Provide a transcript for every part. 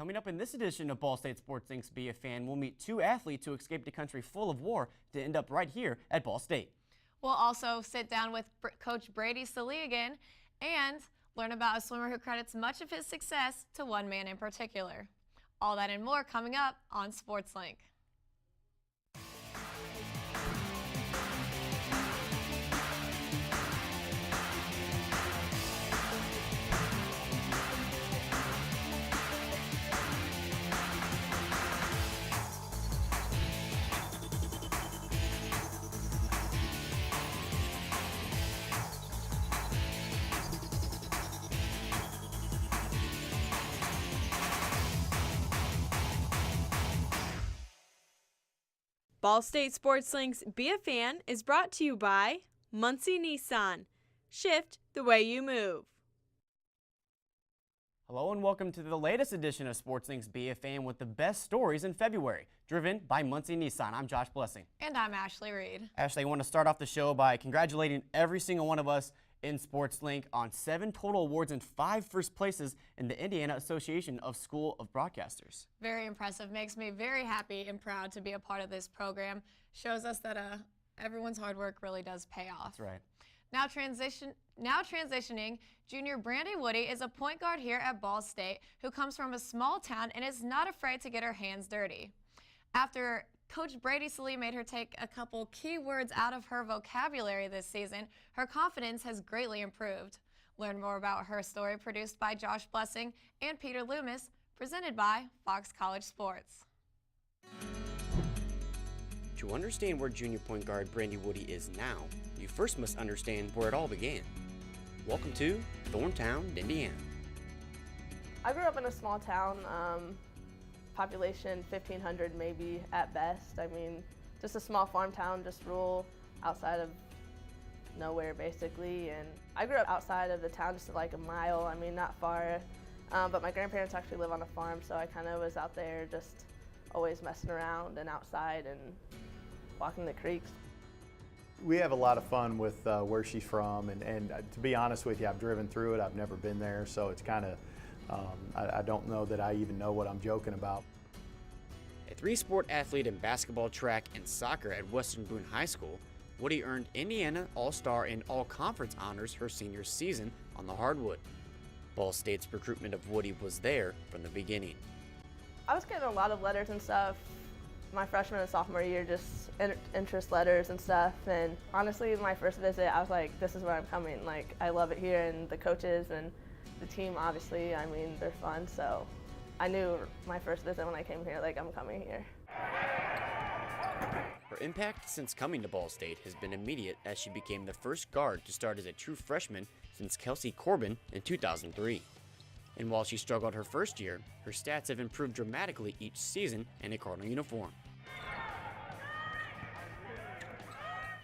Coming up in this edition of Ball State Sports Link's Be a Fan, we'll meet two athletes who escaped a country full of war to end up right here at Ball State. We'll also sit down with Coach Brandy Woody again and learn about a swimmer who credits much of his success to one man in particular. All that and more coming up on Sports Link. Ball State Sports Link's Be a Fan is brought to you by Muncie Nissan. Shift the way you move. Hello and welcome to the latest edition of Sports Link's Be a Fan with the best stories in February, driven by Muncie Nissan. I'm Josh Blessing. And I'm Ashley Reed. Ashley, I want to start off the show by congratulating every single one of us in Sports Link on 7 total awards and 5 first places in the Indiana Association of School of Broadcasters. Very impressive. Makes me very happy and proud to be a part of this program. Shows us that everyone's hard work really does pay off. That's right. Now transitioning, junior Brandy Woody is a point guard here at Ball State who comes from a small town and is not afraid to get her hands dirty. After Coach Brandy Woody made her take a couple key words out of her vocabulary this season, her confidence has greatly improved. Learn more about her story produced by Josh Blessing and Peter Loomis, presented by Fox College Sports. To understand where junior point guard Brandy Woody is now, you first must understand where it all began. Welcome to Thorntown, Indiana. I grew up in a small town, population 1,500 maybe at best. I mean, just a small farm town, just rural, outside of nowhere basically. And I grew up outside of the town, just like a mile, I mean, not far. But my grandparents actually live on a farm, so I kind of was out there just always messing around and outside and walking the creeks. We have a lot of fun with where she's from, and to be honest with you, I've driven through it. I've never been there, so it's kind of, I don't know that I even know what I'm joking about. A 3-sport athlete in basketball, track, and soccer at Western Boone High School, Woody earned Indiana All-Star and All-Conference honors her senior season on the hardwood. Ball State's recruitment of Woody was there from the beginning. I was getting a lot of letters and stuff my freshman and sophomore year, just interest letters and stuff. And honestly, my first visit, I was like, this is where I'm coming. Like, I love it here, and the coaches and the team, obviously, I mean, they're fun. So I knew my first visit when I came here, like, I'm coming here. Her impact since coming to Ball State has been immediate, as she became the first guard to start as a true freshman since Kelsey Corbin in 2003. And while she struggled her first year, her stats have improved dramatically each season in a Cardinal uniform.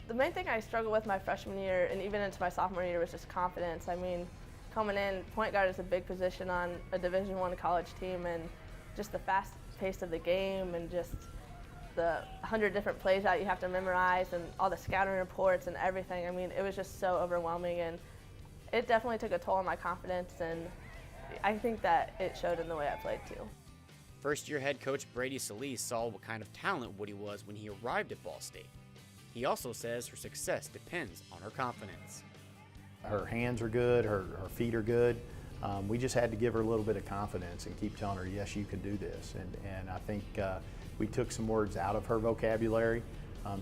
The main thing I struggled with my freshman year and even into my sophomore year was just confidence. I mean, coming in, point guard is a big position on a Division I college team, and just the fast pace of the game and just the 100 different plays that you have to memorize and all the scouting reports and everything. I mean, it was just so overwhelming, and it definitely took a toll on my confidence, and I think that it showed in the way I played too. First-year head coach Brandy Woody saw what kind of talent Woody was when he arrived at Ball State. He also says her success depends on her confidence. Her hands are good, her feet are good. We just had to give her a little bit of confidence and keep telling her, yes, you can do this. And I think we took some words out of her vocabulary.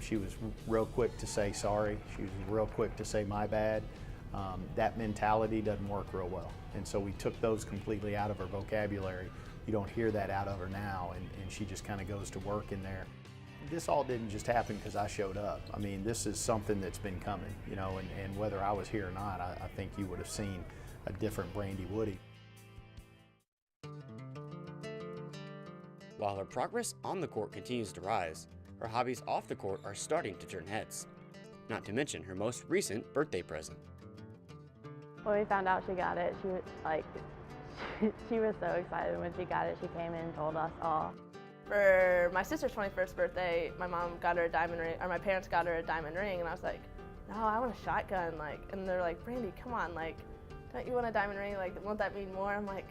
She was real quick to say sorry. She was real quick to say my bad. That mentality doesn't work real well. And so we took those completely out of her vocabulary. You don't hear that out of her now, and she just kind of goes to work in there. This all didn't just happen because I showed up. I mean, this is something that's been coming, you know, and whether I was here or not, I think you would have seen a different Brandy Woody. While her progress on the court continues to rise, her hobbies off the court are starting to turn heads. Not to mention her most recent birthday present. When we found out she got it, she was like, she was so excited when she got it. She came in and told us all. For my sister's 21st birthday, my mom got her a diamond ring, or my parents got her a diamond ring, and I was like, no, I want a shotgun, like, and they're like, Brandy, come on, like, don't you want a diamond ring? Like, won't that mean more? I'm like,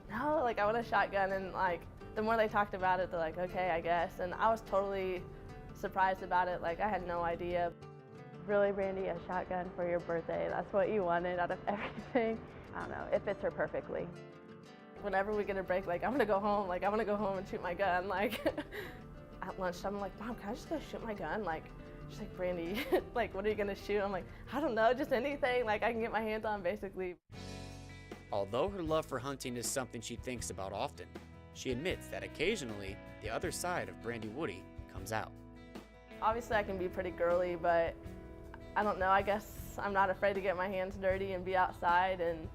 no, like I want a shotgun, and like the more they talked about it, they're like, okay, I guess. And I was totally surprised about it. Like I had no idea. Really, Brandy, a shotgun for your birthday. That's what you wanted out of everything. I don't know, it fits her perfectly. Whenever we get a break, like I'm gonna go home. Like I want to go home and shoot my gun. Like at lunchtime, I'm like, Mom, can I just go shoot my gun? Like she's like, Brandy, like what are you gonna shoot? I'm like, I don't know, just anything. Like I can get my hands on, basically. Although her love for hunting is something she thinks about often, she admits that occasionally the other side of Brandy Woody comes out. Obviously, I can be pretty girly, but I don't know. I guess I'm not afraid to get my hands dirty and be outside, and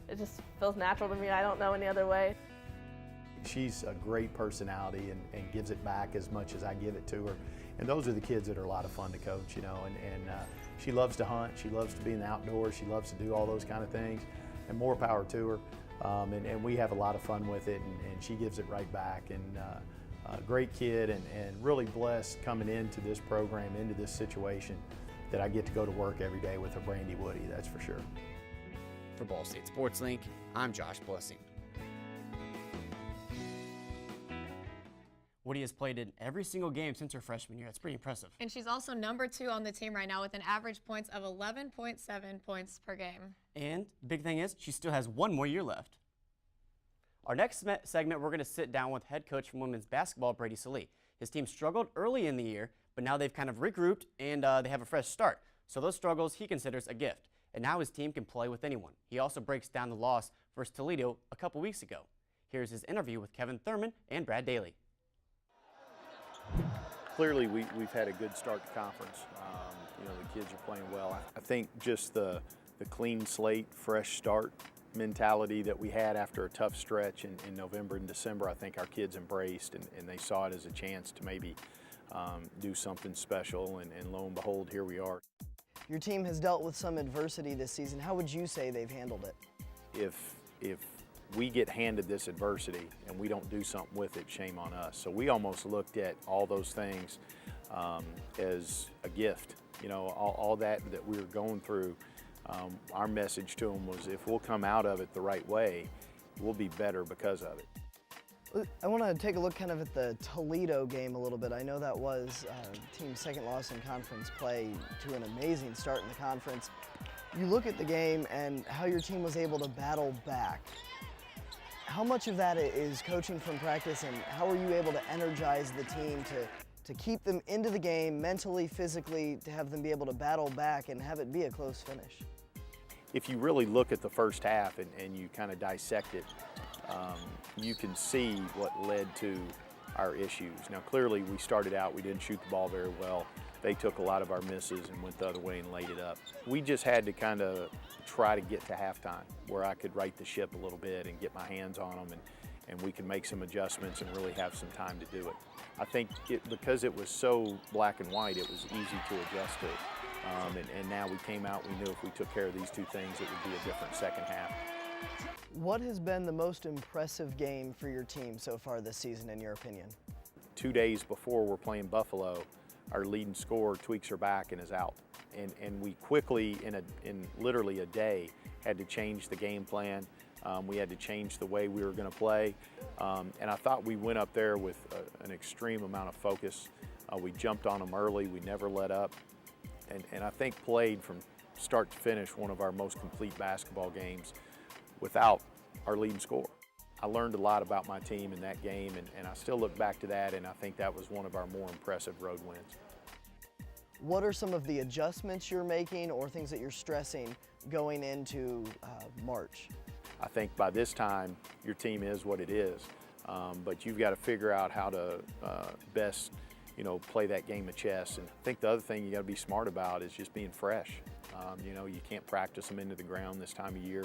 it just feels natural to me. I don't know any other way. She's a great personality and gives it back as much as I give it to her. And those are the kids that are a lot of fun to coach, you know. And she loves to hunt. She loves to be in the outdoors. She loves to do all those kind of things. And more power to her. And we have a lot of fun with it, and she gives it right back. And a great kid, and really blessed coming into this program, into this situation, that I get to go to work every day with a Brandy Woody, that's for sure. For Ball State Sports Link, I'm Josh Blessing. Woody has played in every single game since her freshman year. That's pretty impressive. And she's also #2 on the team right now with an average points of 11.7 points per game. And big thing is, she still has one more year left. Our next segment, we're going to sit down with head coach from women's basketball, Brady Salee. His team struggled early in the year, but now they've kind of regrouped and they have a fresh start. So those struggles he considers a gift. And now his team can play with anyone. He also breaks down the loss versus Toledo a couple weeks ago. Here's his interview with Kevin Thurman and Brad Daly. Clearly, we've had a good start to conference. You know, the kids are playing well. I think just the clean slate, fresh start mentality that we had after a tough stretch in November and December, I think our kids embraced, and they saw it as a chance to maybe do something special, and lo and behold, here we are. Your team has dealt with some adversity this season. How would you say they've handled it? If we get handed this adversity and we don't do something with it, shame on us. So we almost looked at all those things as a gift. You know, all that we were going through, our message to them was, if we'll come out of it the right way, we'll be better because of it. I want to take a look kind of at the Toledo game a little bit. I know that was team's second loss in conference play to an amazing start in the conference. You look at the game and how your team was able to battle back. How much of that is coaching from practice, and how are you able to energize the team to keep them into the game mentally, physically, to have them be able to battle back and have it be a close finish? If you really look at the first half and you kind of dissect it, you can see what led to our issues. Now clearly we started out, we didn't shoot the ball very well. They took a lot of our misses and went the other way and laid it up. We just had to kind of try to get to halftime where I could right the ship a little bit and get my hands on them, and we could make some adjustments and really have some time to do it. I think because it was so black and white, it was easy to adjust to. And now we came out, we knew if we took care of these two things, it would be a different second half. What has been the most impressive game for your team so far this season, in your opinion? 2 days before we're playing Buffalo, our leading scorer tweaks her back and is out. And we quickly, in literally a day, had to change the game plan. We had to change the way we were going to play. And I thought we went up there with an extreme amount of focus. We jumped on them early, we never let up. And I think played from start to finish one of our most complete basketball games without our leading scorer. I learned a lot about my team in that game, and I still look back to that, and I think that was one of our more impressive road wins. What are some of the adjustments you're making or things that you're stressing going into March? I think by this time, your team is what it is, but you've got to figure out how to best play that game of chess. And I think the other thing you got to be smart about is just being fresh. You can't practice them into the ground this time of year.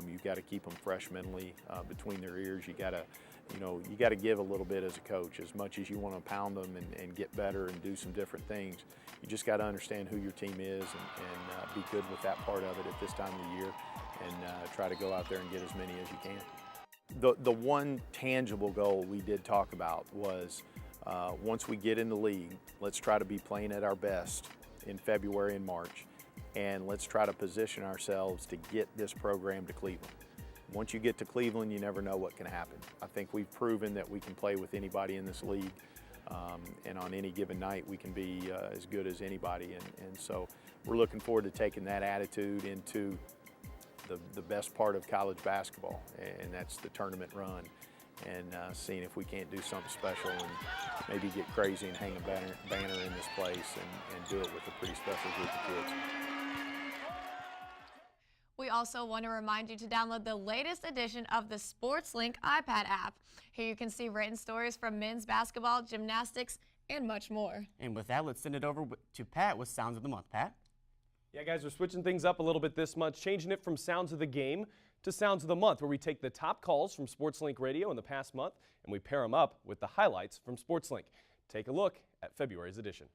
You've got to keep them fresh mentally between their ears. You got to give a little bit as a coach. As much as you want to pound them and get better and do some different things, you just got to understand who your team is and be good with that part of it at this time of the year, and try to go out there and get as many as you can. The one tangible goal we did talk about was once we get in the league, let's try to be playing at our best in February and March, and let's try to position ourselves to get this program to Cleveland. once you get to Cleveland, you never know what can happen. I think we've proven that we can play with anybody in this league, and on any given night we can be as good as anybody. And so we're looking forward to taking that attitude into the best part of college basketball, and that's the tournament run, and seeing if we can't do something special and maybe get crazy and hang a banner in this place and do it with a pretty special group of kids. We also want to remind you to download the latest edition of the SportsLink iPad app. Here you can see written stories from men's basketball, gymnastics, and much more. And with that, let's send it over to Pat with Sounds of the Month. Pat? Yeah, guys, we're switching things up a little bit this month, changing it from Sounds of the Game to Sounds of the Month, where we take the top calls from SportsLink Radio in the past month and we pair them up with the highlights from SportsLink. Take a look at February's edition.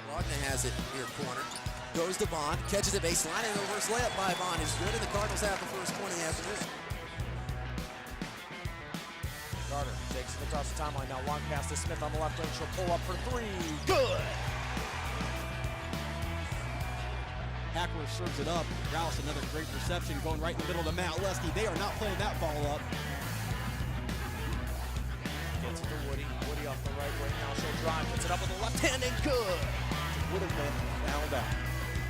Brogna has it near corner. Goes to Vaughn, catches the baseline, and the reverse layup by Vaughn is good, and the Cardinals have the first point of the afternoon. Carter takes it across the timeline, now long pass to Smith on the left wing. She'll pull up for three. Good! Hackworth serves it up. Rouse, another great reception, going right in the middle to Matt Lesky. They are not playing that ball up. Gets it to Woody. Woody off the right wing. Now she'll drive. Puts it up with the left hand and good. Would have been fouled out.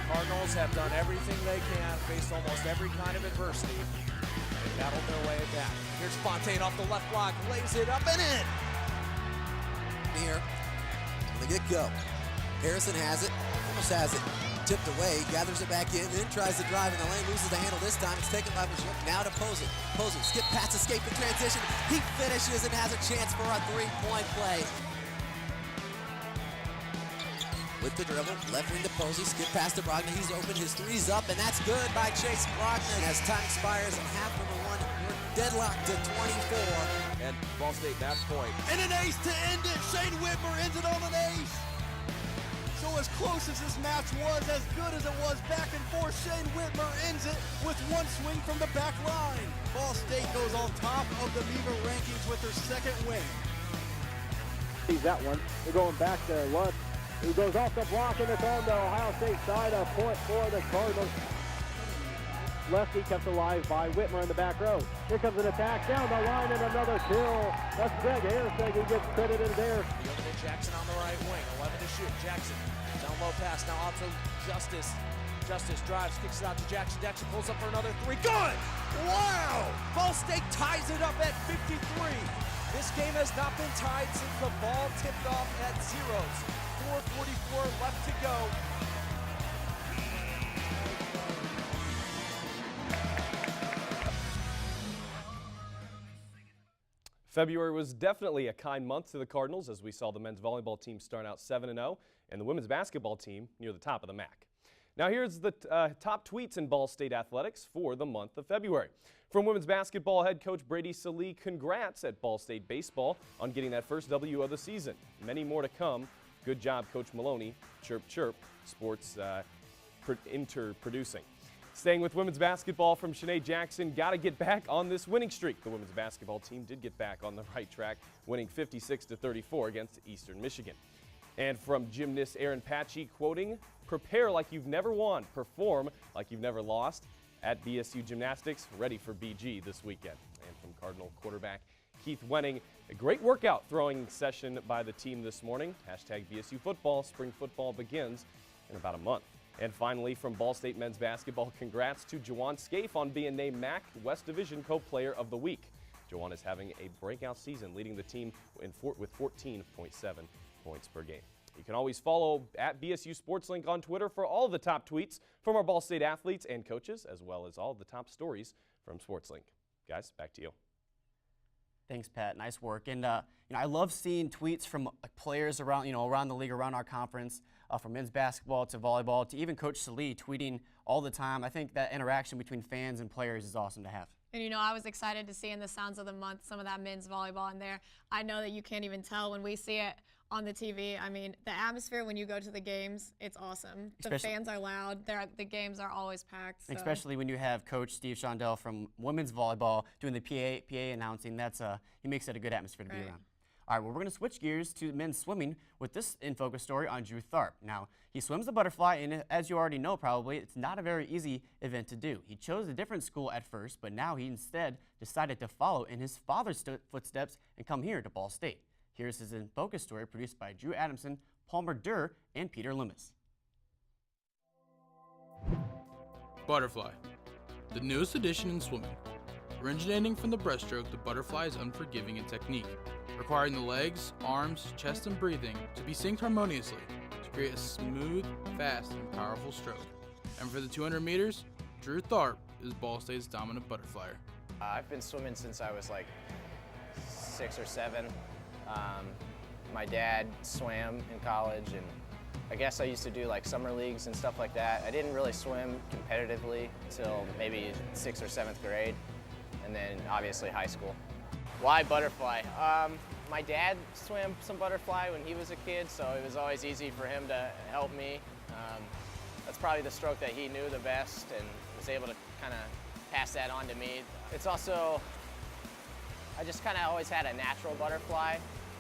Cardinals have done everything they can, faced almost every kind of adversity. They battled their way back. Here's Fontaine off the left block. Lays it up and in. Here, from the get-go. Harrison has it. Almost has it. Tipped away, gathers it back in, then tries to drive in the lane, loses the handle this time. It's taken by Majok. Now to Posey. Posey, skip pass, escape the transition. He finishes and has a chance for a three-point play. With the dribble, left wing to Posey, skip pass to Brogna. He's open, his three's up, and that's good by Chase Brogna. As time expires at half number one, we're deadlocked to 24. And Ball State match point. And an ace to end it. Shane Whitmer ends it on an ace. So as close as this match was, as good as it was back and forth, Shane Whitmer ends it with one swing from the back line. Ball State goes on top of the Beaver rankings with their second win. Sees that one. They're going back to Lutz, who goes off the block, and it's on the Ohio State side. A point for the Cardinals. Lefty kept alive by Whitmer in the back row. Here comes an attack down the line and another kill. That's Greg Harrison who gets credited there. Jackson on the right wing, 11 to shoot. Jackson down low pass, now out to Justice. Justice drives, kicks it out to Jackson. Jackson pulls up for another three. Good! Wow! Ball State ties it up at 53. This game has not been tied since the ball tipped off at zeros. 4:44 left to go. February was definitely a kind month to the Cardinals as we saw the men's volleyball team start out 7-0 and the women's basketball team near the top of the MAC. Now here's the top tweets in Ball State athletics for the month of February. From women's basketball head coach Brady Salee, congrats at Ball State baseball on getting that first W of the season. Many more to come. Good job, Coach Maloney. Chirp, chirp. Sports producing. Staying with women's basketball from Shanae Jackson, got to get back on this winning streak. The women's basketball team did get back on the right track, winning 56-34 against Eastern Michigan. And from gymnast Aaron Patchy, quoting, "Prepare like you've never won, perform like you've never lost." At BSU Gymnastics, ready for BG this weekend. And from Cardinal quarterback Keith Wenning, a great workout throwing session by the team this morning. Hashtag BSU football. Spring football begins in about a month. And finally, from Ball State men's basketball, congrats to Jawan Scaife on being named MAC West Division Co-Player of the Week. Jawan is having a breakout season, leading the team with 14.7 points per game. You can always follow at BSU SportsLink on Twitter for all of the top tweets from our Ball State athletes and coaches, as well as all of the top stories from SportsLink. Guys, back to you. Thanks, Pat. Nice work. And I love seeing tweets from players around, around the league, around our conference, from men's basketball to volleyball to even Coach Salee tweeting all the time. I think that interaction between fans and players is awesome to have. And I was excited to see in the Sounds of the Month some of that men's volleyball in there. I know that you can't even tell when we see it on the TV. I mean, the atmosphere when you go to the games, it's awesome. The fans are loud. The games are always packed. So. Especially when you have Coach Steve Shondell from women's volleyball doing the PA announcing. He makes it a good atmosphere to be around. All right, well, we're going to switch gears to men's swimming with this In Focus story on Drew Tharp. Now, he swims the butterfly, and as you already know probably, it's not a very easy event to do. He chose a different school at first, but now he instead decided to follow in his father's footsteps and come here to Ball State. Here's his In Focus story produced by Drew Adamson, Palmer Durr, and Peter Loomis. Butterfly, the newest addition in swimming. Originating from the breaststroke, the butterfly is unforgiving in technique, requiring the legs, arms, chest, and breathing to be synced harmoniously to create a smooth, fast, and powerful stroke. And for the 200 meters, Drew Tharp is Ball State's dominant butterflyer. I've been swimming since I was like 6 or 7. My dad swam in college, and I guess I used to do like summer leagues and stuff like that. I didn't really swim competitively until maybe 6th or 7th grade, and then obviously high school. Why butterfly? My dad swam some butterfly when he was a kid, so it was always easy for him to help me. That's probably the stroke that he knew the best and was able to kind of pass that on to me. It's also, I just kind of always had a natural butterfly.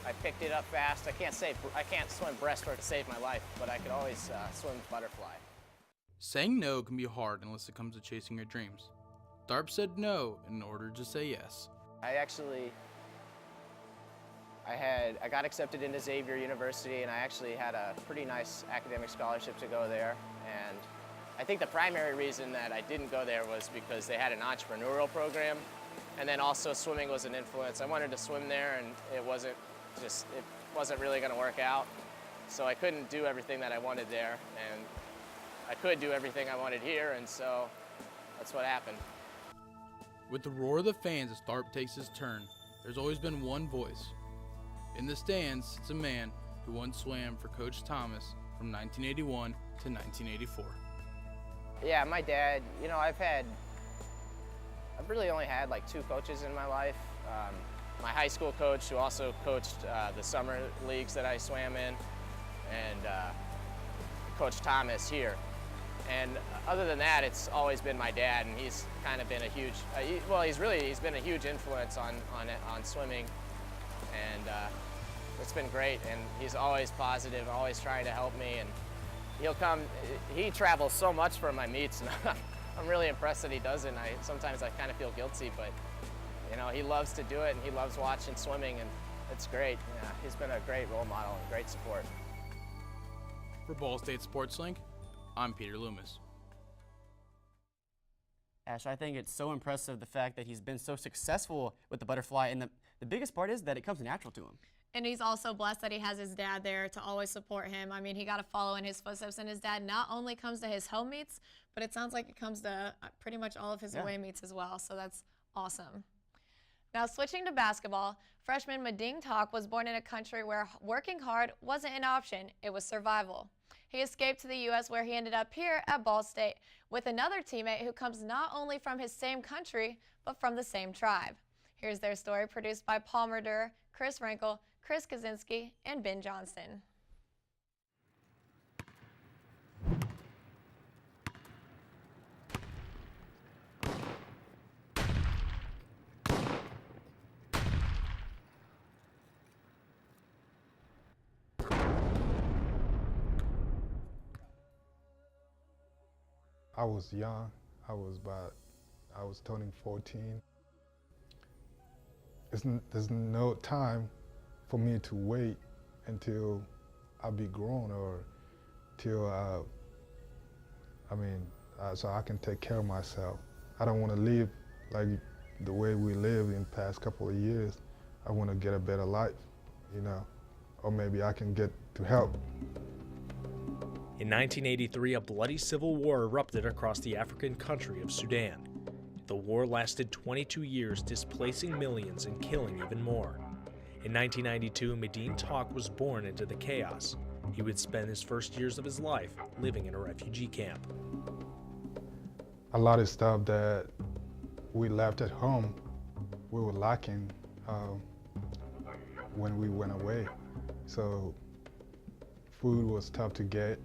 I picked it up fast. I can't swim breaststroke to save my life, but I could always swim butterfly. Saying no can be hard unless it comes to chasing your dreams. Tharp said no in order to say yes. I got accepted into Xavier University, and I actually had a pretty nice academic scholarship to go there. And I think the primary reason that I didn't go there was because they had an entrepreneurial program, and then also swimming was an influence. I wanted to swim there, and it wasn't really going to work out. So I couldn't do everything that I wanted there, and I could do everything I wanted here, and so that's what happened. With the roar of the fans as Tharp takes his turn, there's always been one voice. In the stands sits a man who once swam for Coach Thomas from 1981 to 1984. Yeah, my dad, you know, I've really only had like 2 coaches in my life. My high school coach, who also coached the summer leagues that I swam in, and Coach Thomas here. And other than that, it's always been my dad, and he's kind of been a huge, he's been a huge influence on swimming, and it's been great. And he's always positive, always trying to help me, and he travels so much for my meets, and I'm really impressed that he doesn't. Sometimes I kind of feel guilty, but you know, he loves to do it, and he loves watching swimming, and it's great. Yeah, he's been a great role model and great support. For Ball State Sports Link, I'm Peter Loomis. Ash, I think it's so impressive the fact that he's been so successful with the butterfly, and the biggest part is that it comes natural to him. And he's also blessed that he has his dad there to always support him. I mean, he got to follow in his footsteps, and his dad not only comes to his home meets, but it sounds like it comes to pretty much all of his away meets as well, so that's awesome. Now, switching to basketball, freshman Thok was born in a country where working hard wasn't an option, it was survival. He escaped to the U.S. where he ended up here at Ball State with another teammate who comes not only from his same country, but from the same tribe. Here's their story produced by Palmer Durr, Chris Rankle, Chris Kaczynski, and Ben Johnston. I was young. I was turning 14. There's no time for me to wait until I be grown or till so I can take care of myself. I don't want to live like the way we live in the past couple of years. I want to get a better life, you know, or maybe I can get to help. In 1983, a bloody civil war erupted across the African country of Sudan. The war lasted 22 years, displacing millions and killing even more. In 1992, Thok was born into the chaos. He would spend his first years of his life living in a refugee camp. A lot of stuff that we left at home, we were lacking when we went away. So food was tough to get.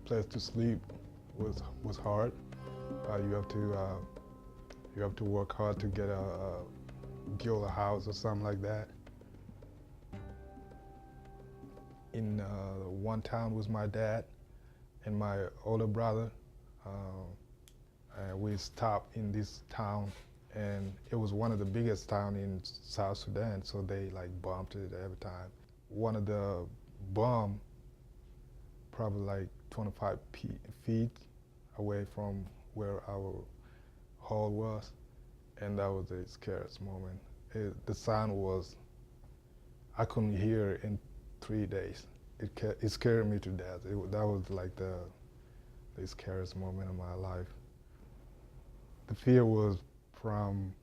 Place to sleep was hard. You have to work hard to build a house or something like that. in one town with my dad and my older brother. And we stopped in this town, and it was one of the biggest towns in South Sudan, so they like bombed it every time. One of the bomb, probably like 25 feet away from where our hall was, and that was the scariest moment. The sound was, I couldn't hear it in 3 days. It scared me to death. That was like the scariest moment of my life. The fear was from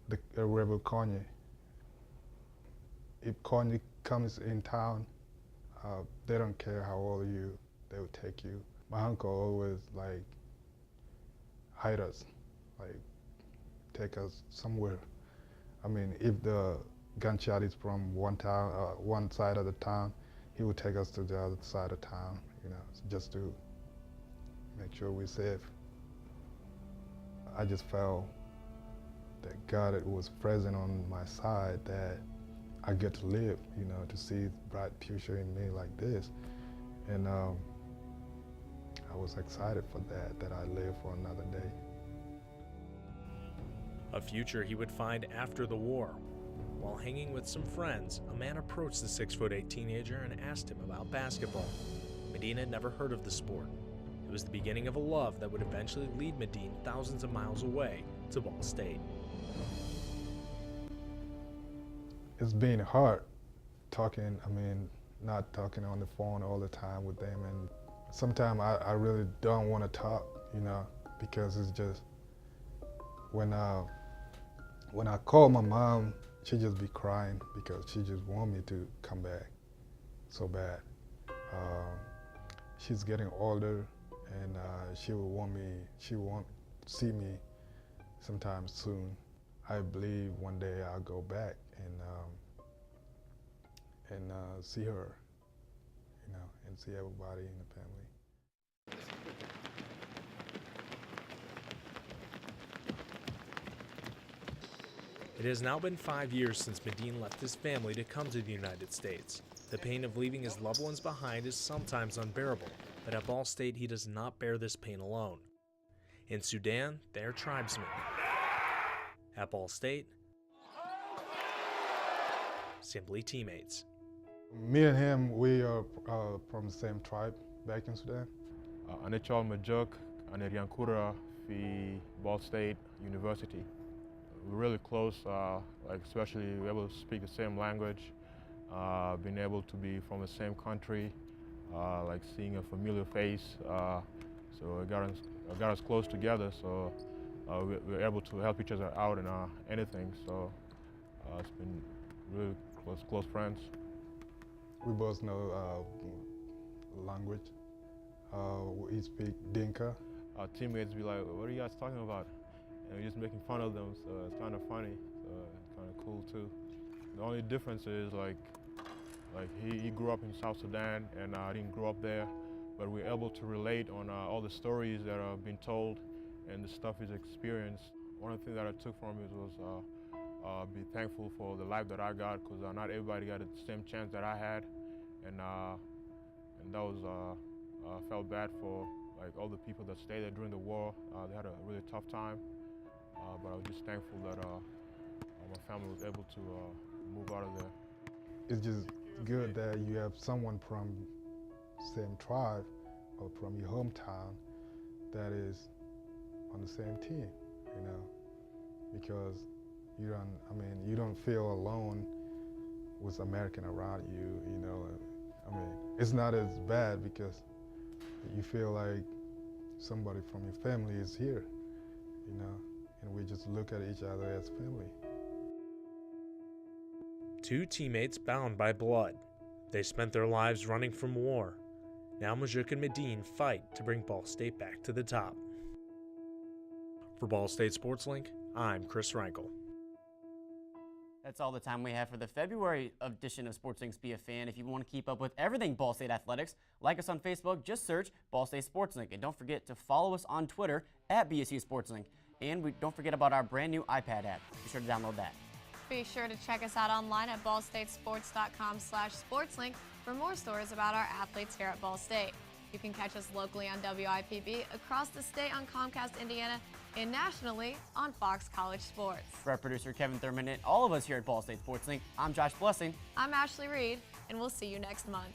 the rebel Kanye. If Kanye comes in town, they don't care how old you, they will take you. My uncle always like hide us, like take us somewhere. I mean, if the gunshot is from one town, one side of the town, he would take us to the other side of town, you know, just to make sure we're safe. I just felt that God was present on my side, that I get to live, you know, to see bright future in me like this. And I was excited for that I live for another day. A future he would find after the war. While hanging with some friends, a man approached the 6'8" teenager and asked him about basketball. Medina had never heard of the sport. It was the beginning of a love that would eventually lead Medina thousands of miles away to Ball State. It's been hard talking, not talking on the phone all the time with them, and sometimes I really don't want to talk, you know, because it's just, when I call my mom, she just be crying because she just want me to come back so bad. She's getting older, and she won't see me sometime soon. I believe one day I'll go back and see her, you know, and see everybody in the family. It has now been 5 years since Medina left his family to come to the United States. The pain of leaving his loved ones behind is sometimes unbearable, but at Ball State he does not bear this pain alone. In Sudan, they are tribesmen. At Ball State, simply teammates. Me and him, we are from the same tribe back in Sudan. Ane chol Majok, ane Riankura fi Ball State University. We're really close, like especially we're able to speak the same language, being able to be from the same country, like seeing a familiar face. So it got us close together. So we're able to help each other out in anything. So it's been really close friends. We both know language. We speak Dinka. Our teammates be like, "What are you guys talking about?" And we're just making fun of them, so it's kind of funny. So it's kind of cool too. The only difference is like he grew up in South Sudan, and I didn't grow up there, but we're able to relate on all the stories that are being told and the stuff he's experienced. One of the things that I took from it was be thankful for the life that I got, because not everybody got the same chance that I had, and that was I felt bad for like all the people that stayed there during the war. They had a really tough time, but I was just thankful that my family was able to move out of there. It's just good that you have someone from same tribe or from your hometown that is on the same team, you know, because you don't feel alone with American around you, you know. It's not as bad because you feel like somebody from your family is here, you know, and we just look at each other as family. Two teammates bound by blood. They spent their lives running from war. Now Majok and Medina fight to bring Ball State back to the top. For Ball State Sports Link, I'm Chris Rankel. That's all the time we have for the February edition of Sports Link's Be a Fan. If you want to keep up with everything Ball State athletics, like us on Facebook, just search Ball State Sports Link. And don't forget to follow us on Twitter at BSU Sports Link. And don't forget about our brand new iPad app. Be sure to download that. Be sure to check us out online at ballstatesports.com/sportslink for more stories about our athletes here at Ball State. You can catch us locally on WIPB, across the state on Comcast Indiana, and nationally on Fox College Sports. For our producer Kevin Thurman and all of us here at Ball State Sports Link, I'm Josh Blessing. I'm Ashley Reed, and we'll see you next month.